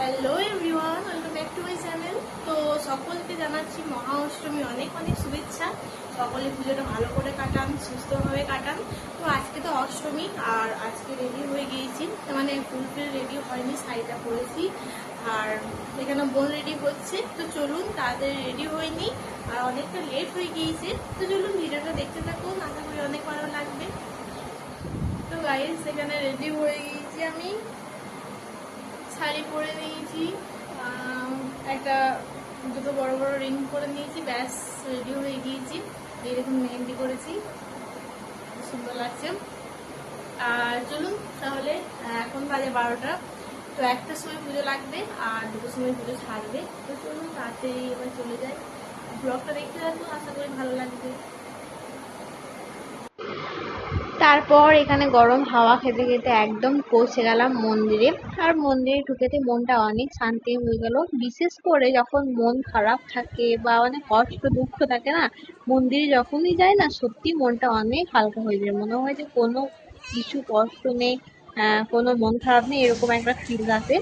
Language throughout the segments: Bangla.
Hello everyone, welcome back to my channel. তো সকলকে জানাচ্ছি মহা অষ্টমী অনেক অনেক শুভেচ্ছা। সকলে পুজোটা ভালো করে কাটান, সুস্থভাবে কাটান। তো আজকে তো অষ্টমী, আর আজকে রেডি হয়ে গিয়েছি, মানে ফুলফিল রেডি হয়নি, শাড়িটা পরেছি। আর এখানে বোন রেডি হচ্ছে, তো চলুন তাড়াতাড়ি রেডি হয়নি, আর অনেকটা লেট হয়ে গিয়েছে। তো চলুন ভিডিওটা দেখতে থাকুন, আশা করি অনেক ভালো লাগবে। তো গাইস, এখানে রেডি হয়ে গিয়েছি আমি, শাড়ি পরে নিয়েছি, একটা দুটো বড় বড় রিং করে নিয়েছি, ব্যাস রেডি হয়ে গিয়েছি। এই দেখুন মেহেন্দি করেছি, সুন্দর লাগছে। আর চলুন তাহলে, এখন বাজে 12টা, তো একটার সময় পুজো লাগবে আর দুটোর সময় পুজো ছাড়বে। তো চলুন তাড়াতাড়ি এবার চলে যাই, ব্লগটা দেখতে থাকুন, আশা করি ভালো লাগবে। তারপর এখানে গরম হাওয়া খেতে খেতে একদম পৌঁছে গেলাম মন্দিরে। আর মন্দিরে ঢুকেতে মনটা অনেক শান্তি হয়ে গেল, বিশেষ করে যখন মন খারাপ থাকে বা অনেক কষ্ট দুঃখ থাকে না, মন্দিরে যখনই যায় না, সত্যি মনটা অনেক হালকা হয়ে যায়, মনে হয় যে কোনো কিছু কষ্ট নেই, কোনো মন খারাপ নেই, এরকম একটা ফিল আসে।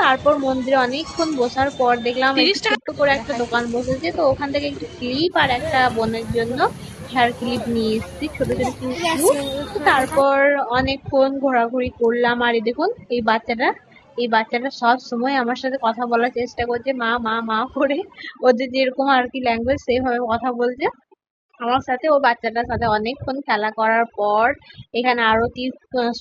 তারপর মন্দিরে অনেকক্ষণ বসার পর দেখলাম একটু ছোট্ট করে একটা দোকান বসেছে, তো ওখান থেকে একটু ক্লিপ আর একটা বোনের জন্য হেয়ার ক্লিপ নিয়ে এসেছি, ছোট ছোট ক্লিপ। তারপর অনেকক্ষণ ঘোরাঘুরি করলাম। আর এই দেখুন এই বাচ্চাটা সব সময় আমার সাথে কথা বলার চেষ্টা করছে, মা মা মা করে, ওদের যেরকম আর কি ল্যাঙ্গুয়েজ সেভাবে কথা বলছে আমার সাথে। ও বাচ্চাটার সাথে অনেকক্ষণ খেলা করার পর এখানে আরতি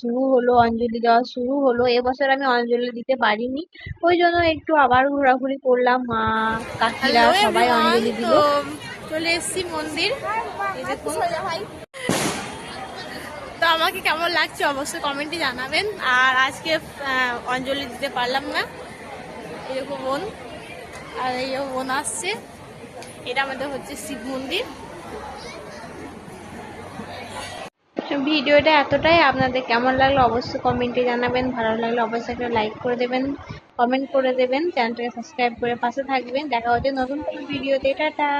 শুরু হলো, অঞ্জলি দেওয়া শুরু হলো। এবছর আমি অঞ্জলি দিতে পারিনি, ওই জন্য একটু আবার ঘোরাঘুরি করলাম, মা কাকিরা সবাই অঞ্জলি দিল। চলে এসেছি মন্দির, এই দেখুন। তো আমাকে কেমন লাগছে অবশ্যই কমেন্টে জানাবেন। আর আজকে অঞ্জলি দিতে পারলাম না, এরকম বোন, আর এই বোন আসছে। এটা আমাদের হচ্ছে শিব মন্দির। ভিডিওটা এতটাই, আপনাদের কেমন লাগলো অবশ্যই কমেন্টে জানাবেন, ভালো লাগলে অবশ্যই একটা লাইক করে দেবেন, কমেন্ট করে দেবেন, চ্যানেলটাকে সাবস্ক্রাইব করে পাশে থাকবেন। দেখা হচ্ছে নতুন কোনো ভিডিওতে, টাটা।